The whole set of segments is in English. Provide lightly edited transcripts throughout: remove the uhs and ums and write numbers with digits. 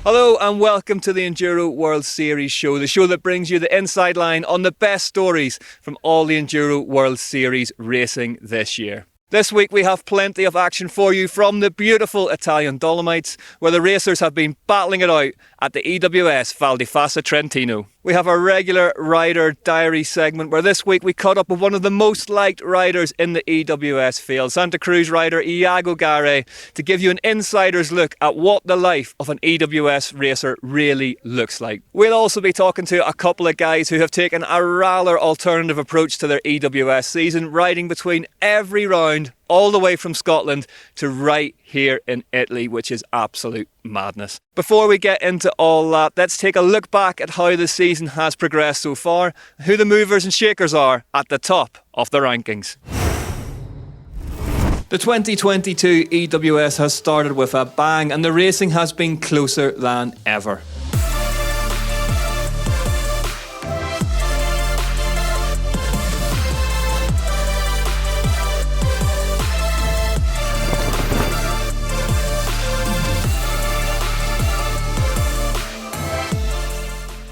Hello and welcome to the Enduro World Series Show, the show that brings you the inside line on the best stories from all the Enduro World Series racing this year. This week we have plenty of action for you from the beautiful Italian Dolomites, where the racers have been battling it out at the EWS Val di Fassa Trentino. We have our regular rider diary segment, where this week we caught up with one of the most liked riders in the EWS field, Santa Cruz rider Iago Garre, to give you an insider's look at what the life of an EWS racer really looks like. We'll also be talking to a couple of guys who have taken a rather alternative approach to their EWS season, riding between every round all the way from Scotland to right here in Italy, which is absolute madness. Before we get into all that, let's take a look back at how the season has progressed so far, who the movers and shakers are at the top of the rankings. The 2022 EWS has started with a bang, and the racing has been closer than ever.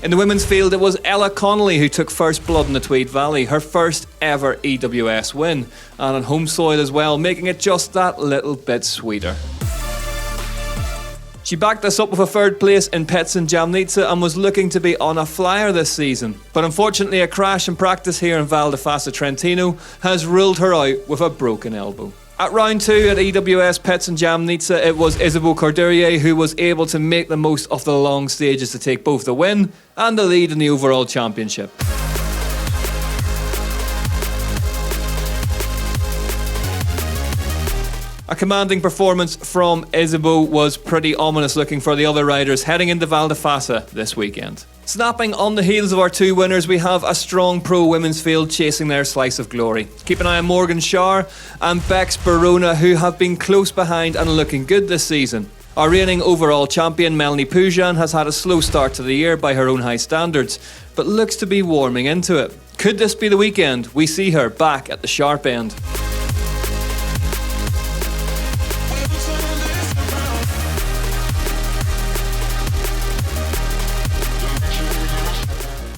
In the women's field, it was Ella Connolly who took first blood in the Tweed Valley, her first ever EWS win, and on home soil as well, making it just that little bit sweeter. She backed us up with a third place in Petzen Jamnica and was looking to be on a flyer this season, but unfortunately a crash in practice here in Val di Fassa Trentino has ruled her out with a broken elbow. At round 2 at EWS Petzen Jamnica, it was Isabeau Courdurier who was able to make the most of the long stages to take both the win and the lead in the overall championship. A commanding performance from Isabeau was pretty ominous looking for the other riders heading into Val di Fassa this weekend. Snapping on the heels of our two winners, we have a strong pro women's field chasing their slice of glory. Keep an eye on Morgane Charre and Bex Barona, who have been close behind and looking good this season. Our reigning overall champion Melamed has had a slow start to the year by her own high standards, but looks to be warming into it. Could this be the weekend we see her back at the sharp end?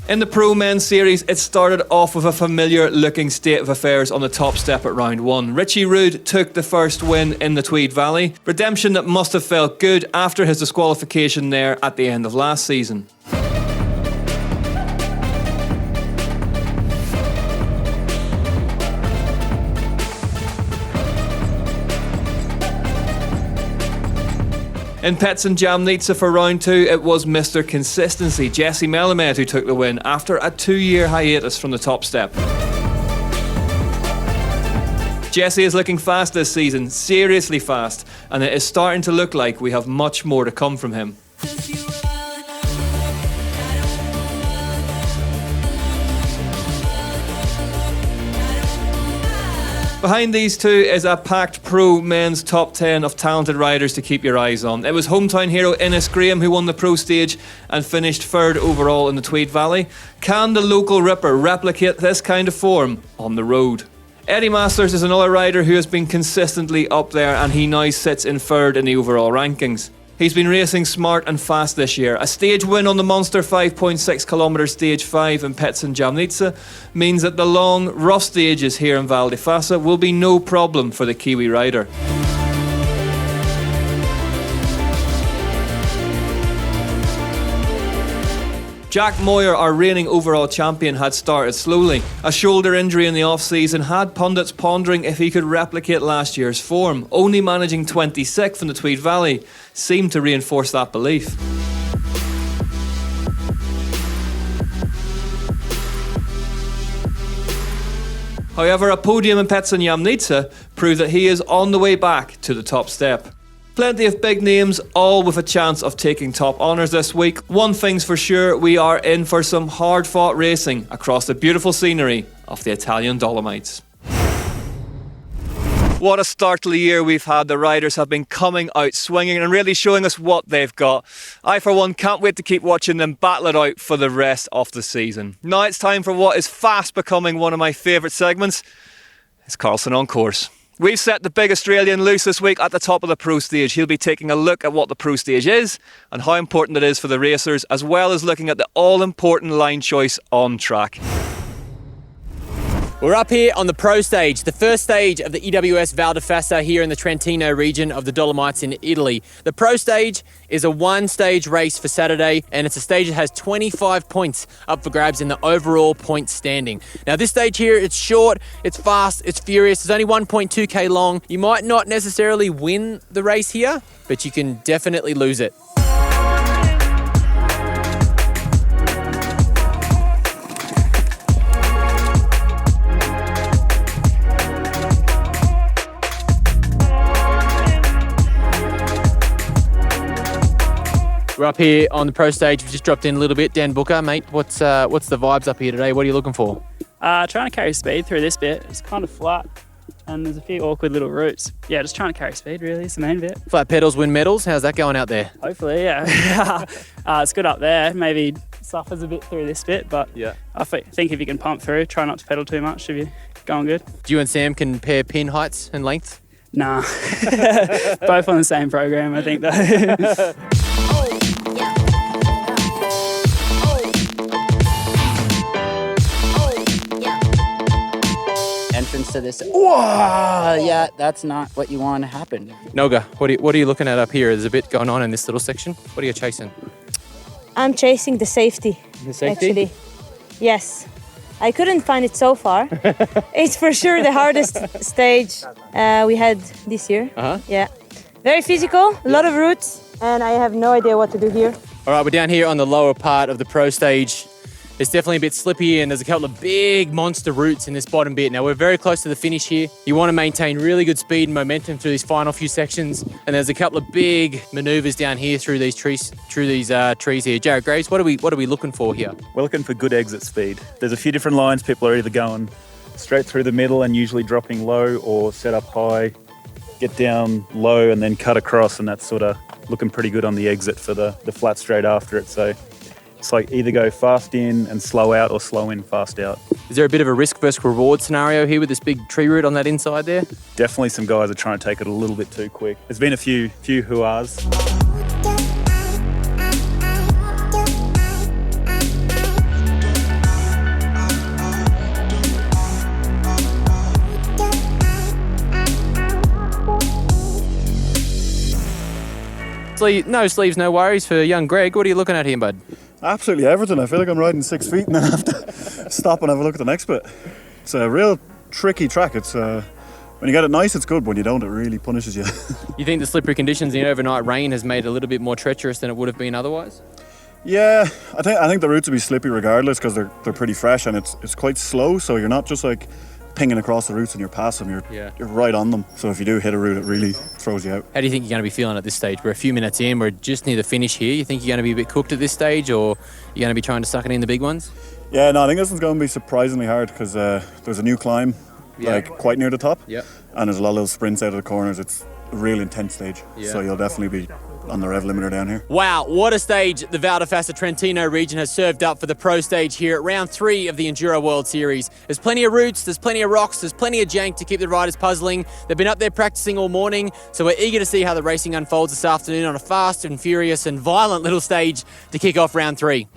In the Pro Men's Series, it started off with a familiar looking state of affairs on the top step at round 1. Richie took the first win in the Tweed Valley, redemption that must have felt good after his disqualification there at the end of last season. In Petzen Jamnica for round 2, it was Mr. Consistency, Jesse Melamed, who took the win after a 2-year hiatus from the top step. Jesse is looking fast this season, seriously fast, and it is starting to look like we have much more to come from him. Behind these two is a packed pro men's top 10 of talented riders to keep your eyes on. It was hometown hero Innes Graham who won the pro stage and finished third overall in the Tweed Valley. Can the local ripper replicate this kind of form on the road? Eddie Masters is another rider who has been consistently up there, and he now sits in third in the overall rankings. He's been racing smart and fast this year. A stage win on the monster 5.6km stage 5 in Petzen Jamnica means that the long, rough stages here in Val di Fassa will be no problem for the Kiwi rider. Jack Moyer, our reigning overall champion, had started slowly. A shoulder injury in the off-season had pundits pondering if he could replicate last year's form. Only managing 26th in the Tweed Valley seemed to reinforce that belief. However, a podium in Petzen Jamnica proved that he is on the way back to the top step. Plenty of big names, all with a chance of taking top honours this week. One thing's for sure, we are in for some hard-fought racing across the beautiful scenery of the Italian Dolomites. What a start to the year we've had. The riders have been coming out swinging and really showing us what they've got. I, for one, can't wait to keep watching them battle it out for the rest of the season. Now it's time for what is fast becoming one of my favourite segments. It's Carlson on Course. We've set the big Australian loose this week at the top of the pro stage. He'll be taking a look at what the pro stage is and how important it is for the racers, as well as looking at the all-important line choice on track. We're up here on the pro stage, the first stage of the EWS Val di Fassa here in the Trentino region of the Dolomites in Italy. The pro stage is a one-stage race for Saturday, and it's a stage that has 25 points up for grabs in the overall point standing. Now this stage here, it's short, it's fast, it's furious, it's only 1.2k long. You might not necessarily win the race here, but you can definitely lose it. We're up here on the pro stage. We've just dropped in a little bit. Dan Booker, mate, what's the vibes up here today? What are you looking for? Trying to carry speed through this bit. It's kind of flat and there's a few awkward little routes. Yeah, just trying to carry speed really is the main bit. Flat pedals win medals. How's that going out there? Hopefully, yeah. It's good up there. Maybe suffers a bit through this bit, but yeah, I think if you can pump through, try not to pedal too much, should be going good. Do you and Sam compare pin heights and lengths? Nah. Both on the same program, I think though. Entrance to this. Whoa! Yeah, that's not what you want to happen. Noga, what are you looking at up here? There's a bit going on in this little section. What are you chasing? I'm chasing the safety. The safety? Actually, yes. I couldn't find it so far. It's for sure the hardest stage we had this year. Yeah. Very physical, a lot of routes, and I have no idea what to do here. All right, we're down here on the lower part of the pro stage. It's definitely a bit slippy and there's a couple of big monster routes in this bottom bit. Now we're very close to the finish here. You want to maintain really good speed and momentum through these final few sections. And there's a couple of big maneuvers down here through these trees here. Jared Graves, what are we looking for here? We're looking for good exit speed. There's a few different lines. People are either going straight through the middle and usually dropping low, or set up high, get down low and then cut across, and that's sort of looking pretty good on the exit for the flat straight after it. So it's like either go fast in and slow out, or slow in, fast out. Is there a bit of a risk versus reward scenario here with this big tree root on that inside there? Definitely some guys are trying to take it a little bit too quick. There's been a few hoo-ahs. No sleeves, no worries for young Greg. What are you looking at here, bud? Absolutely everything. I feel like I'm riding 6 feet and then I have to stop and have a look at the next bit. It's a real tricky track. It's when you get it nice, it's good. When you don't, it really punishes you. You think the slippery conditions and the overnight rain has made it a little bit more treacherous than it would have been otherwise? Yeah, I think the routes will be slippy regardless because they're pretty fresh and it's quite slow. So you're not just like pinging across the routes and you're passing them, you're right on them. So if you do hit a route, it really throws you out. How do you think you're going to be feeling at this stage? We're a few minutes in, we're just near the finish here. You think you're going to be a bit cooked at this stage, or you're going to be trying to suck it in the big ones? Yeah, no, I think this one's going to be surprisingly hard because there's a new climb like quite near the top, and there's a lot of little sprints out of the corners. It's a real intense stage, so you'll definitely be on the rev limiter down here. Wow, what a stage the Val di Fassa Trentino region has served up for the pro stage here at round 3 of the Enduro World Series. There's plenty of routes, there's plenty of rocks, there's plenty of jank to keep the riders puzzling. They've been up there practicing all morning, so we're eager to see how the racing unfolds this afternoon on a fast and furious and violent little stage to kick off round 3.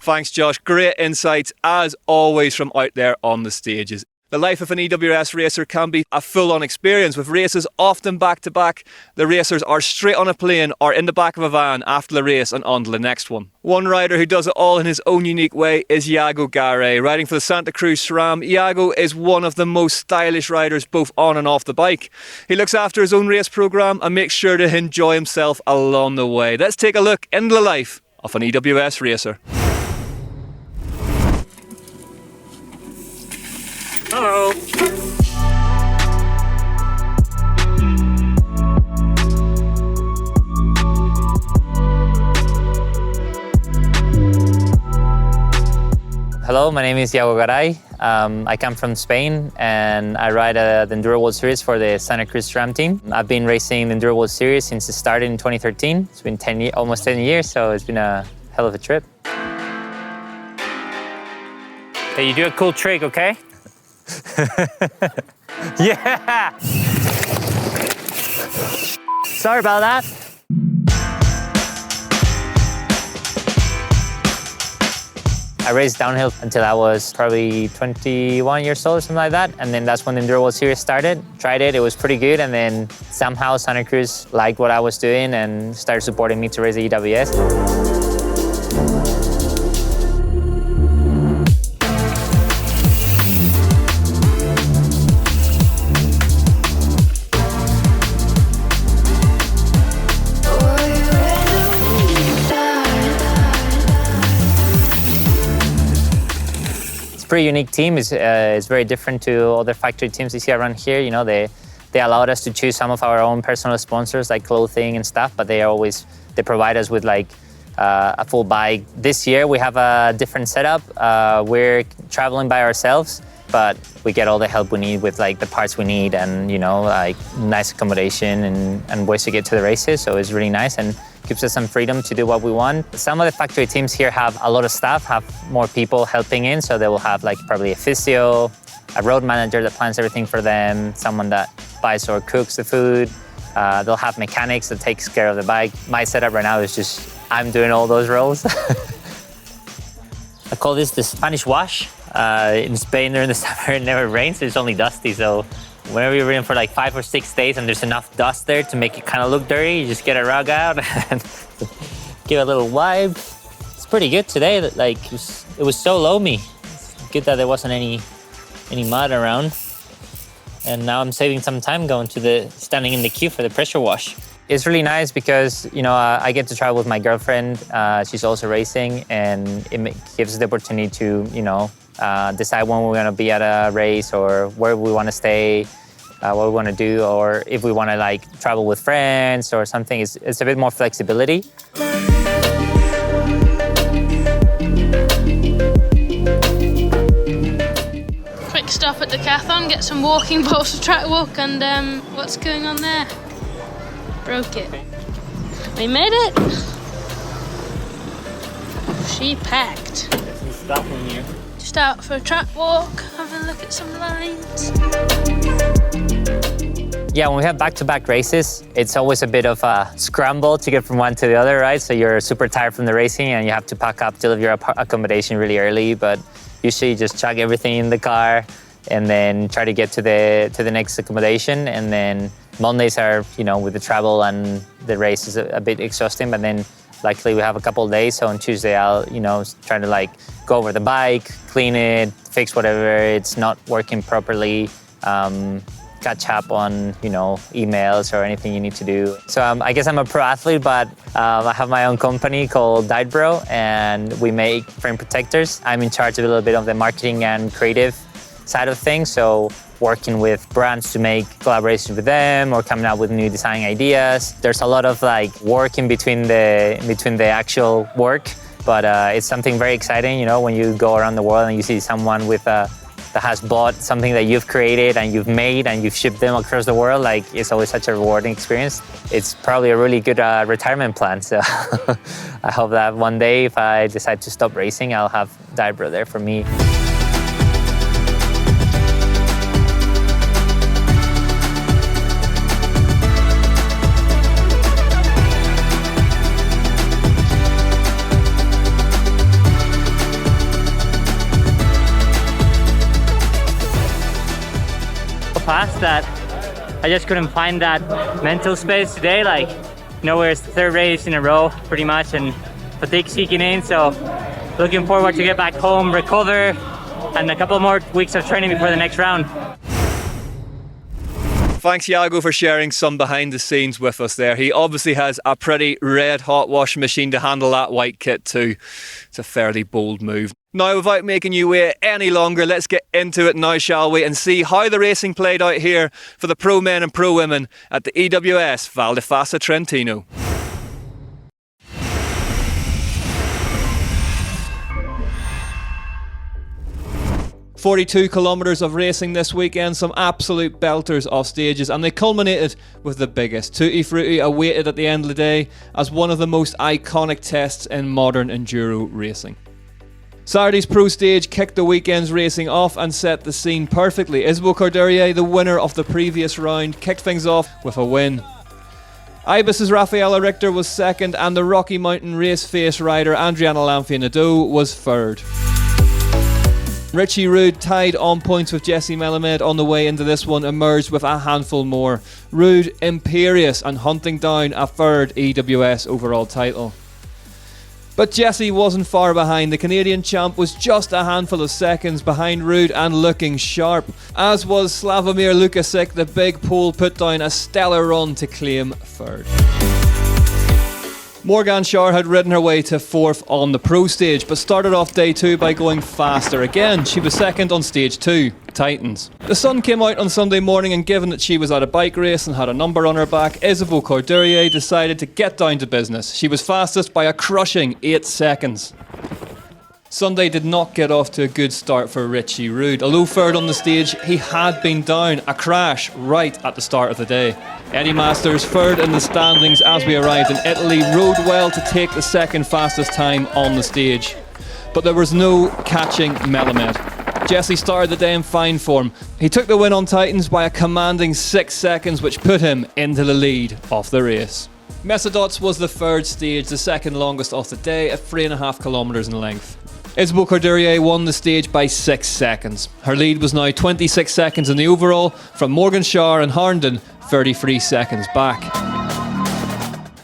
Thanks, Josh. Great insights, as always, from out there on the stages. The life of an EWS racer can be a full-on experience, with races often back-to-back. The racers are straight on a plane or in the back of a van after the race and on to the next one. One rider who does it all in his own unique way is Iago Garre. Riding for the Santa Cruz SRAM, Iago is one of the most stylish riders both on and off the bike. He looks after his own race programme and makes sure to enjoy himself along the way. Let's take a look into the life of an EWS racer. Hello. Hello, my name is Iago Garre. I come from Spain and I ride the Enduro World Series for the Santa Cruz SRAM team. I've been racing the Enduro World Series since it started in 2013. It's been almost 10 years, so it's been a hell of a trip. Hey, you do a cool trick, okay? Yeah! Sorry about that. I raced downhill until I was probably 21 years old or something like that. And then that's when the Enduro World Series started. Tried it, it was pretty good. And then somehow Santa Cruz liked what I was doing and started supporting me to race the EWS. Pretty unique team. It's very different to other factory teams you see around here. You know, they allowed us to choose some of our own personal sponsors like clothing and stuff, but they provide us with like a full bike. This year we have a different setup. We're traveling by ourselves, but we get all the help we need with like the parts we need and, you know, like nice accommodation and ways to get to the races. So it's really nice and gives us some freedom to do what we want. Some of the factory teams here have a lot of staff, have more people helping in. So they will have like probably a physio, a road manager that plans everything for them, someone that buys or cooks the food. They'll have mechanics that takes care of the bike. My setup right now is just, I'm doing all those roles. I call this the Spanish wash. In Spain during the summer it never rains, it's only dusty. So whenever you're in for like 5 or 6 days and there's enough dust there to make it kind of look dirty, you just get a rug out and give it a little wipe. It's pretty good today. Like it was so loamy. It's good that there wasn't any mud around. And now I'm saving some time going to standing in the queue for the pressure wash. It's really nice because, you know, I get to travel with my girlfriend. She's also racing, and it gives us the opportunity to, you know, decide when we're going to be at a race or where we want to stay, what we want to do, or if we want to like travel with friends or something. It's a bit more flexibility. Quick stop at Decathlon, get some walking poles for track walk, and what's going on there? Broke it. We made it. She packed. There's some stuff in here. Just out for a track walk, have a look at some lines. Yeah, when we have back-to-back races, it's always a bit of a scramble to get from one to the other, right? So you're super tired from the racing and you have to pack up to leave your accommodation really early, but usually you just chuck everything in the car and then try to get to the next accommodation. And then Mondays are, you know, with the travel and the race is a bit exhausting, but then luckily we have a couple of days. So on Tuesday I'll, you know, try to like go over the bike, clean it, fix whatever it's not working properly, catch up on, you know, emails or anything you need to do. So I guess I'm a pro athlete, but I have my own company called Bro, and we make frame protectors. I'm in charge of a little bit of the marketing and creative side of things. So working with brands to make collaborations with them or coming up with new design ideas. There's a lot of like work in between the actual work, but it's something very exciting, you know, when you go around the world and you see someone with that has bought something that you've created and you've made and you've shipped them across the world. Like, it's always such a rewarding experience. It's probably a really good retirement plan. So I hope that one day if I decide to stop racing, I'll have Bro there for me. Past that, I just couldn't find that mental space today. Like, you know, it's the third race in a row pretty much and fatigue's kicking in, so looking forward to get back home, recover, and a couple more weeks of training before the next round. Thanks, Iago, for sharing some behind the scenes with us there. He obviously has a pretty red hot washing machine to handle that white kit too. It's a fairly bold move. Now, without making you wait any longer, let's get into it now, shall we, and see how the racing played out here for the pro men and pro women at the EWS Val di Fassa Trentino. 42 kilometres of racing this weekend, some absolute belters of stages, and they culminated with the biggest. Tutti Frutti awaited at the end of the day as one of the most iconic tests in modern enduro racing. Saturday's pro stage kicked the weekend's racing off and set the scene perfectly. Isabeau Courdurier, the winner of the previous round, kicked things off with a win. Ibis's Raffaella Richter was second, and the Rocky Mountain race face rider Adriana Lanfia-Nadeau was third. Richie Rude, tied on points with Jesse Melamed on the way into this one, emerged with a handful more. Rude imperious and hunting down a third EWS overall title. But Jesse wasn't far behind. The Canadian champ was just a handful of seconds behind Rude and looking sharp, as was Slavomir Lukasic. The big Pole put down a stellar run to claim third. Morgane Charre had ridden her way to fourth on the pro stage, but started off day 2 by going faster again. She was second on stage 2, Titans. The sun came out on Sunday morning, and given that she was at a bike race and had a number on her back, Isabeau Courdurier decided to get down to business. She was fastest by a crushing 8 seconds. Sunday did not get off to a good start for Richie Rude. Although third on the stage, he had been down a crash right at the start of the day. Eddie Masters, third in the standings as we arrived in Italy, rode well to take the second fastest time on the stage. But there was no catching Melamed. Jesse started the day in fine form. He took the win on Titans by a commanding 6 seconds, which put him into the lead of the race. Messadots was the third stage, the second longest of the day, at 3.5 kilometres in length. Isabeau Courdurier won the stage by 6 seconds. Her lead was now 26 seconds in the overall, from Morgan Charre and Harnden 33 seconds back.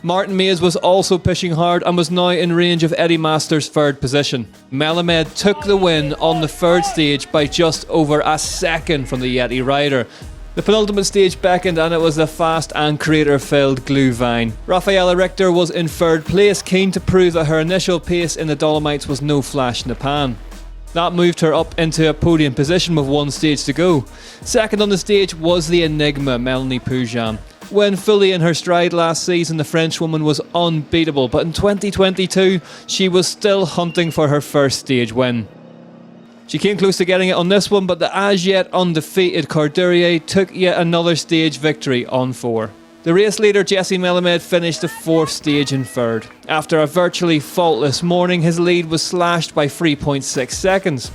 Martin Mays was also pushing hard and was now in range of Eddie Masters' third position. Melamed took the win on the third stage by just over a second from the Yeti rider. The penultimate stage beckoned, and it was the fast and crater-filled Glue Vine. Raffaella Richter was in third place, keen to prove that her initial pace in the Dolomites was no flash in the pan. That moved her up into a podium position with 1 stage to go. Second on the stage was the enigma Melanie Pujan. When fully in her stride last season, the Frenchwoman was unbeatable, but in 2022, she was still hunting for her first stage win. She came close to getting it on this one, but the as yet undefeated Courdurier took yet another stage victory on 4. The race leader Jesse Melamed finished the 4th stage in third. After a virtually faultless morning, his lead was slashed by 3.6 seconds.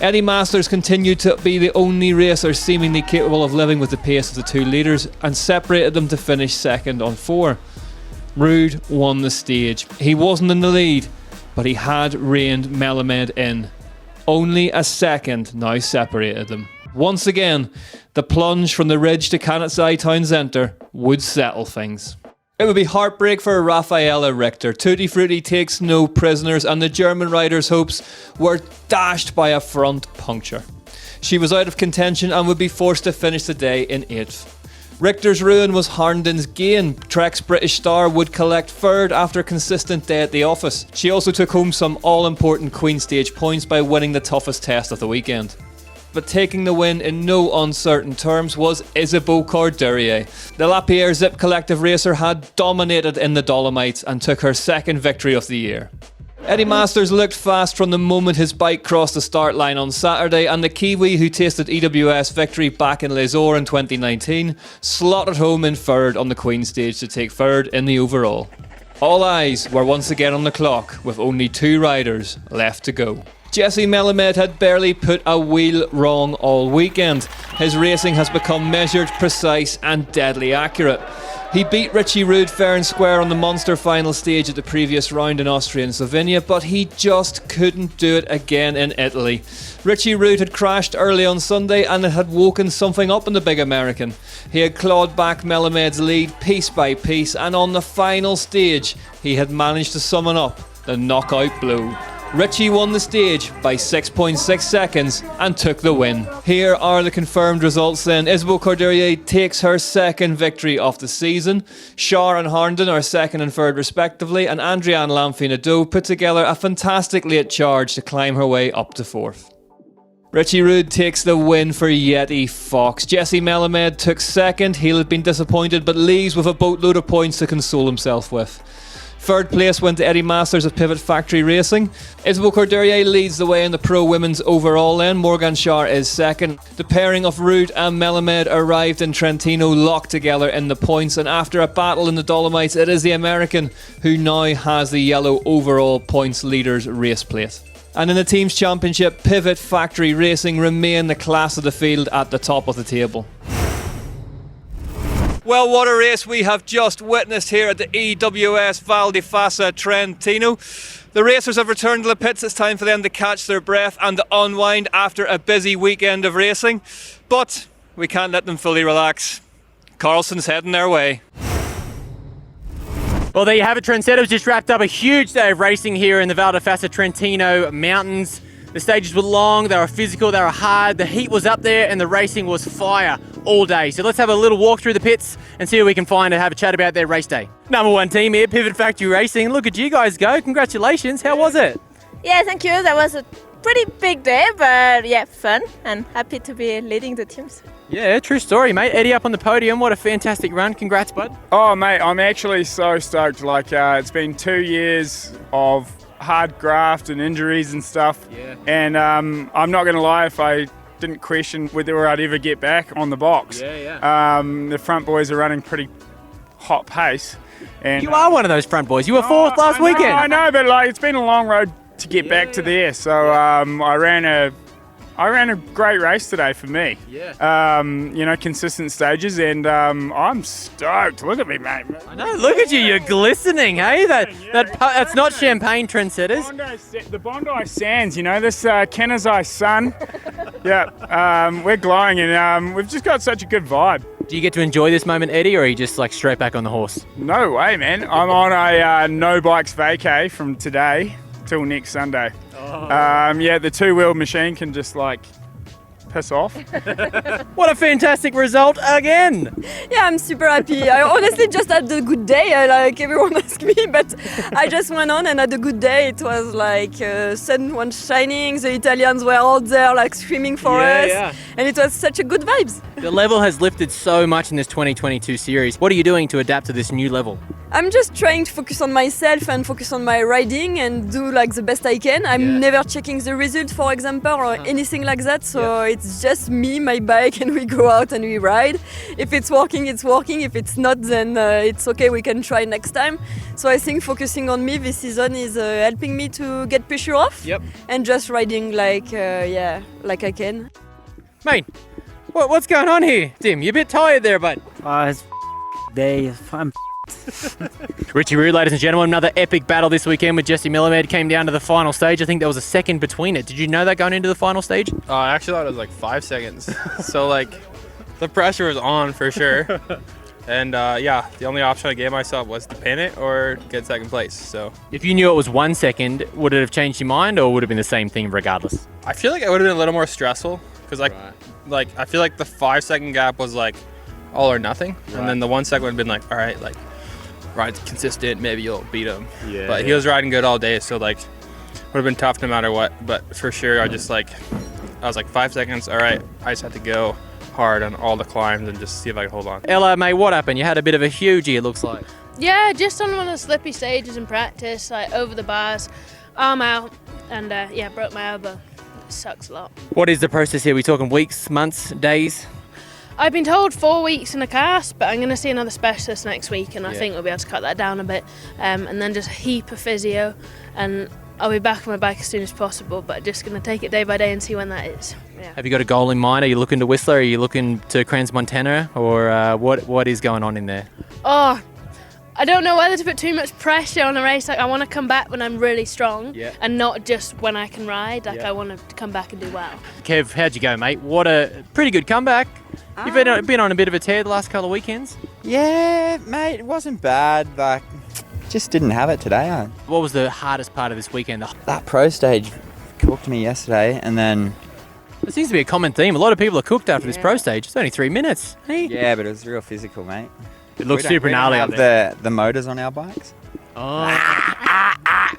Eddie Masters continued to be the only racer seemingly capable of living with the pace of the 2 leaders, and separated them to finish second on 4. Rude won the stage. He wasn't in the lead, but he had reined Melamed in. Only a second now separated them. Once again, the plunge from the ridge to Carinthia town centre would settle things. It would be heartbreak for Raffaella Richter. Tutti Frutti takes no prisoners, and the German rider's hopes were dashed by a front puncture. She was out of contention and would be forced to finish the day in 8th. Richter's ruin was Harnden's gain. Trek's British star would collect third after a consistent day at the office. She also took home some all-important Queen Stage points by winning the toughest test of the weekend. But taking the win in no uncertain terms was Isabeau Courdurier. The Lapierre Zip Collective racer had dominated in the Dolomites and took her second victory of the year. Eddie Masters looked fast from the moment his bike crossed the start line on Saturday, and the Kiwi, who tasted EWS victory back in Les Ors in 2019, slotted home in third on the Queen Stage to take third in the overall. All eyes were once again on the clock, with only 2 riders left to go. Jesse Melamed had barely put a wheel wrong all weekend. His racing has become measured, precise and deadly accurate. He beat Richie Rude fair and square on the monster final stage at the previous round in Austria and Slovenia, but he just couldn't do it again in Italy. Richie Rude had crashed early on Sunday, and it had woken something up in the big American. He had clawed back Melamed's lead piece by piece, and on the final stage he had managed to summon up the knockout blow. Richie won the stage by 6.6 seconds and took the win. Here are the confirmed results then. Isabeau Courdurier takes her second victory of the season. Charre and Harnden are second and third respectively, and Adriana Lanfia-Nadeau put together a fantastic late charge to climb her way up to 4th. Richie Rude takes the win for Yeti Fox. Jesse Melamed took second. He'll have been disappointed, but leaves with a boatload of points to console himself with. Third place went to Eddie Masters of Pivot Factory Racing. Isabeau Courdurier leads the way in the pro women's overall then. Morgane Charre is second. The pairing of Rude and Melamed arrived in Trentino locked together in the points, and after a battle in the Dolomites, it is the American who now has the yellow overall points leaders race plate. And in the Teams Championship, Pivot Factory Racing remain the class of the field at the top of the table. Well, what a race we have just witnessed here at the EWS Val di Fassa Trentino. The racers have returned to the pits. It's time for them to catch their breath and to unwind after a busy weekend of racing. But we can't let them fully relax. Carlson's heading their way. Well, there you have it, trendsetters. Just wrapped up a huge day of racing here in the Val di Fassa Trentino mountains. The stages were long, they were physical, they were hard, the heat was up there and the racing was fire all day. So let's have a little walk through the pits and see what we can find and have a chat about their race day. Number one team here, Pivot Factory Racing. Look at you guys go. Congratulations. How was it? Yeah, thank you. That was a pretty big day, but yeah, fun and happy to be leading the teams. Yeah, true story, mate. Eddie up on the podium. What a fantastic run. Congrats, bud. Oh, mate, I'm actually so stoked. Like, it's been 2 years of hard graft and injuries and stuff. Yeah. And I'm not going to lie, if I didn't question whether I'd ever get back on the box. Yeah. The front boys are running pretty hot pace. And You are one of those front boys. You were fourth last weekend. I know, but like it's been a long road to get back to there. So I ran a great race today for me. Yeah. Consistent stages, and I'm stoked. Look at me, mate. I know, look at you. You're glistening, hey? That's not champagne, trendsetters. The Bondi Sands, this Kenazai sun. Yeah, we're glowing, and we've just got such a good vibe. Do you get to enjoy this moment, Eddie, or are you just like straight back on the horse? No way, man. I'm on a no bikes vacay from today till next Sunday. The two-wheel machine can just like piss off. What a fantastic result again. Yeah, I'm super happy. I honestly just had a good day, like everyone asked me, but I just went on and had a good day. It was like sun was shining, the Italians were out there like screaming for us, and it was such a good vibes. The level has lifted so much in this 2022 series. What are you doing to adapt to this new level? I'm just trying to focus on myself and focus on my riding and do like the best I can. I'm never checking the result, for example, or anything like that. So it's just me, my bike, and we go out and we ride. If it's working, it's working. If it's not, then it's okay. We can try next time. So I think focusing on me this season is helping me to get pressure off and just riding like I can. Mate, what's going on here? Tim, you're a bit tired there, bud. It's day. I'm Richie Rude, ladies and gentlemen, another epic battle this weekend with Jesse Melamed. Came down to the final stage. I think there was a second between it. Did you know that going into the final stage? I actually thought it was like 5 seconds. So like the pressure was on for sure. And the only option I gave myself was to pin it or get second place. So if you knew it was 1 second, would it have changed your mind or would it have been the same thing regardless? I feel like it would have been a little more stressful because I feel like the 5 second gap was like all or nothing. And then the 1 second would have been like, all right, like ride consistent, maybe you'll beat him. But he was riding good all day, so like would have been tough no matter what. But for sure, I was like 5 seconds, all right, I just had to go hard on all the climbs and just see if I could hold on. Ella, mate, what happened? You had a bit of a hugie, it looks like. Yeah, just on one of the slippy stages in practice, like over the bars, arm out, and broke my elbow. It sucks a lot. What is the process here? We talking weeks, months, days? I've been told 4 weeks in a cast, but I'm going to see another specialist next week, and I think we'll be able to cut that down a bit, and then just a heap of physio, and I'll be back on my bike as soon as possible, but just going to take it day by day and see when that is. Yeah. Have you got a goal in mind? Are you looking to Whistler? Are you looking to Crans Montana? Or what is going on in there? Oh, I don't know whether to put too much pressure on a race. Like I want to come back when I'm really strong and not just when I can ride. Like I want to come back and do well. Kev, how'd you go, mate? What a pretty good comeback. You've been on a bit of a tear the last couple of weekends. Yeah, mate, it wasn't bad. Like, just didn't have it today. What was the hardest part of this weekend? That pro stage cooked me yesterday, and then... It seems to be a common theme. A lot of people are cooked after this pro stage. It's only 3 minutes. Hey? Yeah, but it was real physical, mate. It looks super gnarly up there. The motors on our bikes.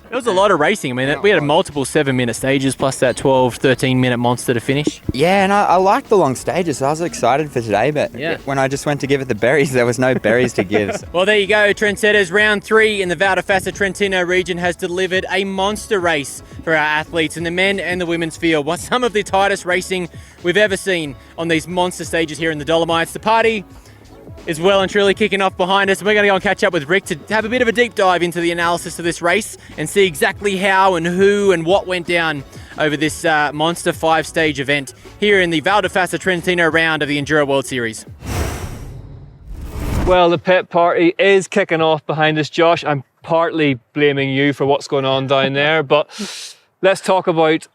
There was a lot of racing. I mean, we had multiple 7-minute stages plus that 12, 13-minute monster to finish. Yeah, and I liked the long stages, so I was excited for today, but when I just went to give it the berries, there was no berries to give. Well, there you go, trendsetters. Round 3 in the Val di Fassa Trentino region has delivered a monster race for our athletes in the men and the women's field. What's some of the tightest racing we've ever seen on these monster stages here in the Dolomites. The party is well and truly kicking off behind us. We're going to go and catch up with Rick to have a bit of a deep dive into the analysis of this race and see exactly how and who and what went down over this monster 5-stage event here in the Val di Fassa Trentino round of the Enduro World Series. Well, the pit party is kicking off behind us, Josh. I'm partly blaming you for what's going on down there, but let's talk about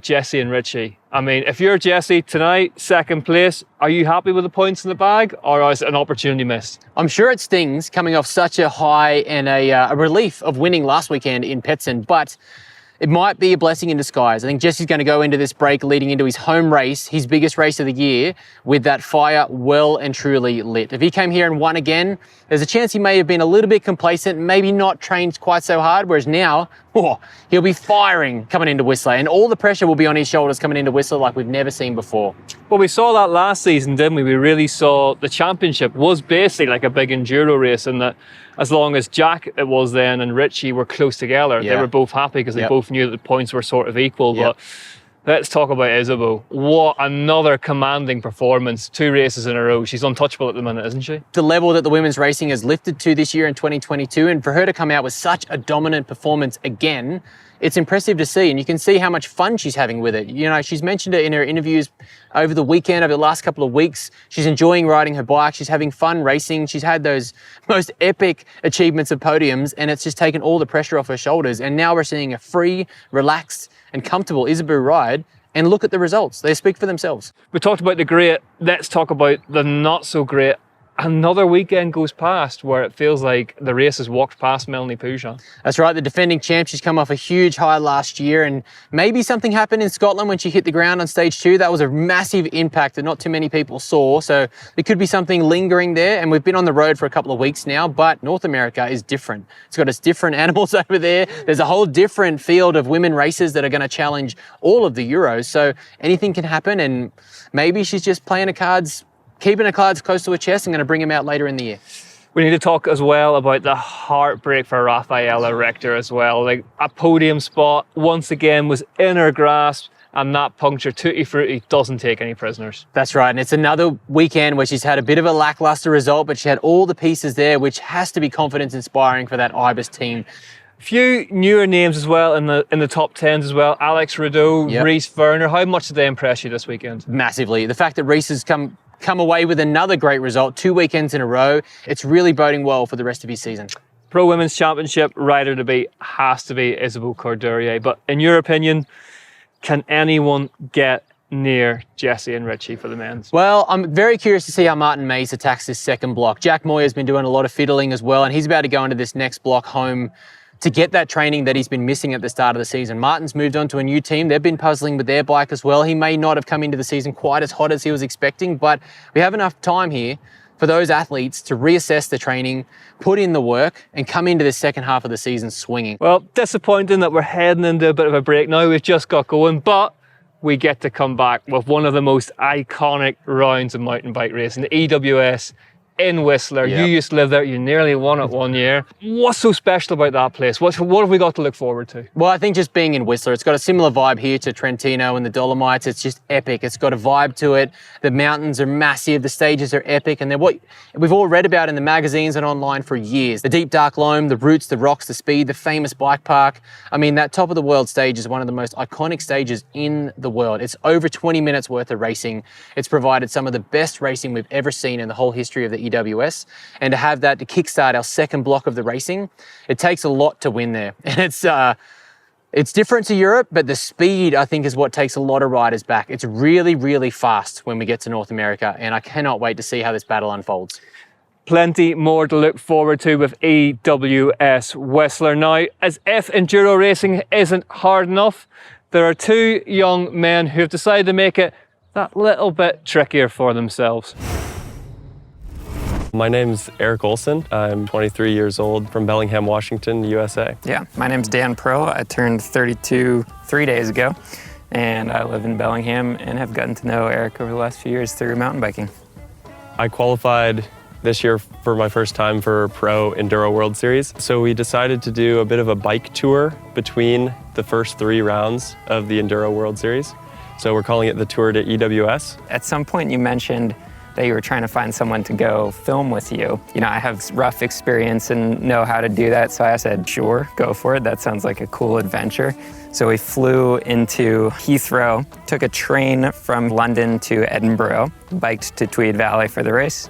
Jesse and Richie. I mean, if you're Jesse tonight, second place, are you happy with the points in the bag, or is it an opportunity missed? I'm sure it stings coming off such a high and a relief of winning last weekend in Petzen, but it might be a blessing in disguise. I think Jesse's going to go into this break leading into his home race, his biggest race of the year, with that fire well and truly lit. If he came here and won again, there's a chance he may have been a little bit complacent, maybe not trained quite so hard, whereas now, he'll be firing coming into Whistler, and all the pressure will be on his shoulders coming into Whistler like we've never seen before. Well, we saw that last season, didn't we? We really saw the championship was basically like a big enduro race, and that as long as Jack, it was then, and Richie were close together, they were both happy because they both knew that the points were sort of equal. But let's talk about Isabeau. What another commanding performance. 2 races in a row. She's untouchable at the minute, isn't she? The level that the women's racing has lifted to this year in 2022, and for her to come out with such a dominant performance again, it's impressive to see, and you can see how much fun she's having with it. You know, she's mentioned it in her interviews over the weekend, over the last couple of weeks. She's enjoying riding her bike. She's having fun racing. She's had those most epic achievements of podiums, and it's just taken all the pressure off her shoulders. And now we're seeing a free, relaxed, and comfortable Isabeau ride. And look at the results. They speak for themselves. We talked about the great. Let's talk about the not so great. Another weekend goes past where it feels like the race has walked past Melanie Poujon. That's right, the defending champ. She's come off a huge high last year, and maybe something happened in Scotland when she hit the ground on stage 2. That was a massive impact that not too many people saw, so there could be something lingering there, and we've been on the road for a couple of weeks now, but North America is different. It's got its different animals over there. There's a whole different field of women racers that are going to challenge all of the Euros, so anything can happen, and maybe she's just playing her cards, keeping her cards close to her chest and going to bring him out later in the year. We need to talk as well about the heartbreak for Rafaela Richter as well. Like, a podium spot once again was in her grasp, and that puncture, Tutti Frutti, doesn't take any prisoners. That's right, and it's another weekend where she's had a bit of a lackluster result, but she had all the pieces there, which has to be confidence inspiring for that Ibis team. Few newer names as well in the top 10s as well. Alex Rideau, Reese Werner. How much did they impress you this weekend? Massively. The fact that Reese has come away with another great result, 2 weekends in a row, it's really boding well for the rest of his season. Pro Women's Championship rider to beat has to be Isabeau Courdurier. But in your opinion, can anyone get near Jesse and Richie for the men's? Well, I'm very curious to see how Martin Mays attacks this second block. Jack Moyer's been doing a lot of fiddling as well, and he's about to go into this next block home to get that training that he's been missing at the start of the season. Martin's moved on to a new team. They've been puzzling with their bike as well. He may not have come into the season quite as hot as he was expecting, but we have enough time here for those athletes to reassess the training, put in the work, and come into the second half of the season swinging. Well, disappointing that we're heading into a bit of a break now. We've just got going, but we get to come back with one of the most iconic rounds of mountain bike racing, the EWS in Whistler. You used to live there. You nearly won it one year. What's so special about that place? What have we got to look forward to? Well, I think just being in Whistler, it's got a similar vibe here to Trentino and the Dolomites. It's just epic. It's got a vibe to it. The mountains are massive. The stages are epic. And they're what we've all read about in the magazines and online for years. The deep dark loam, the roots, the rocks, the speed, the famous bike park. I mean, that top of the world stage is one of the most iconic stages in the world. It's over 20 minutes worth of racing. It's provided some of the best racing we've ever seen in the whole history of the EWS, and to have that to kickstart our second block of the racing, it takes a lot to win there. And it's different to Europe, but the speed, I think, is what takes a lot of riders back. It's really, really fast when we get to North America, and I cannot wait to see how this battle unfolds. Plenty more to look forward to with EWS Whistler. Now, as if enduro racing isn't hard enough, there are 2 young men who have decided to make it that little bit trickier for themselves. My name's Eric Olson. I'm 23 years old from Bellingham, Washington, USA. Yeah, my name's Dan Pro. I turned 32 3 days ago, and I live in Bellingham and have gotten to know Eric over the last few years through mountain biking. I qualified this year for my first time for Pro Enduro World Series. So we decided to do a bit of a bike tour between the first 3 rounds of the Enduro World Series. So we're calling it the Tour de EWS. At some point you mentioned that you were trying to find someone to go film with you. You know, I have rough experience and know how to do that, so I said, sure, go for it. That sounds like a cool adventure. So we flew into Heathrow, took a train from London to Edinburgh, biked to Tweed Valley for the race,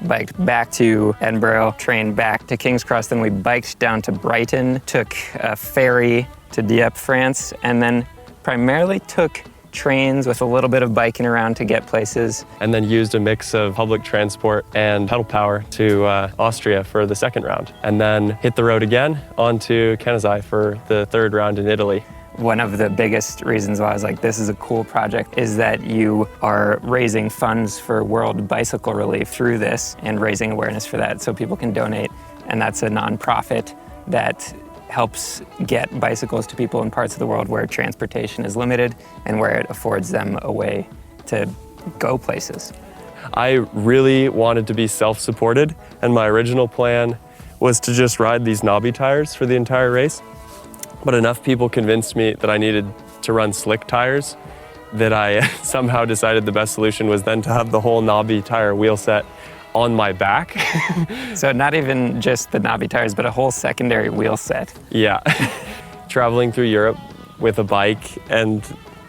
biked back to Edinburgh, train back to King's Cross, then we biked down to Brighton, took a ferry to Dieppe, France, and then primarily took trains with a little bit of biking around to get places. And then used a mix of public transport and pedal power to Austria for the second round. And then hit the road again onto Canazai for the third round in Italy. One of the biggest reasons why I was like, this is a cool project, is that you are raising funds for World Bicycle Relief through this and raising awareness for that so people can donate. And that's a nonprofit that helps get bicycles to people in parts of the world where transportation is limited and where it affords them a way to go places. I really wanted to be self-supported, and my original plan was to just ride these knobby tires for the entire race. But enough people convinced me that I needed to run slick tires that I somehow decided the best solution was then to have the whole knobby tire wheel set on my back. So not even just the knobby tires, but a whole secondary wheel set. Yeah. Traveling through Europe with a bike and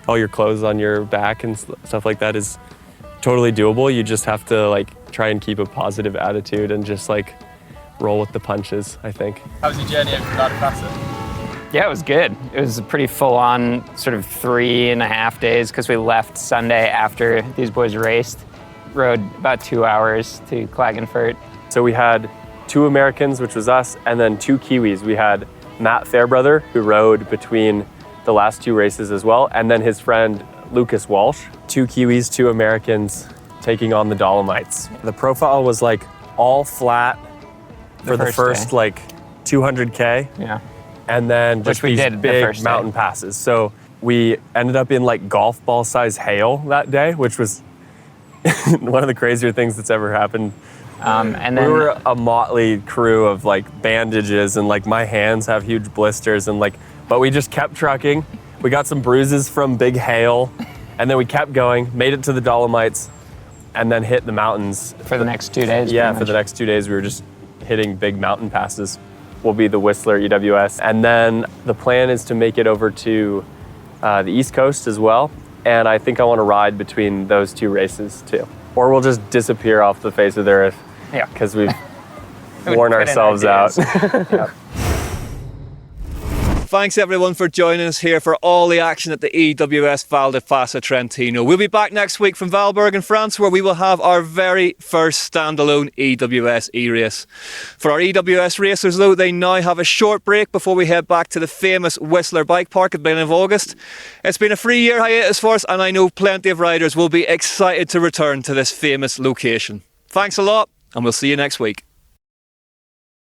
all your clothes on your back and stuff like that is totally doable. You just have to like try and keep a positive attitude and just like roll with the punches, I think. How was your journey over to Val di Fassa? Yeah, it was good. It was a pretty full-on sort of 3.5 days because we left Sunday after these boys raced. Rode about 2 hours to Klagenfurt. So we had 2 Americans, which was us, and then 2 Kiwis. We had Matt Fairbrother, who rode between the last 2 races as well, and then his friend Lucas Walsh. 2 Kiwis, 2 Americans taking on the Dolomites. The profile was like all flat for the first like 200K. Yeah. And then just these big mountain passes. So we ended up in like golf ball size hail that day, which was one of the crazier things that's ever happened. And then we were a motley crew of like bandages, and like my hands have huge blisters, and like, but we just kept trucking. We got some bruises from big hail, and then we kept going, made it to the Dolomites, and then hit the mountains. For the next 2 days? Yeah, for the next 2 days we were just hitting big mountain passes. Will be the Whistler EWS. And then the plan is to make it over to the East Coast as well. And I think I want to ride between those 2 races too. Or we'll just disappear off the face of the earth. Yeah. Because we've worn ourselves out. Yep. Thanks everyone for joining us here for all the action at the EWS Val di Fassa Trentino. We'll be back next week from Valberg in France, where we will have our very first standalone EWS e-race. For our EWS racers though, they now have a short break before we head back to the famous Whistler Bike Park at the beginning of August. It's been a 3-year hiatus for us, and I know plenty of riders will be excited to return to this famous location. Thanks a lot, and we'll see you next week.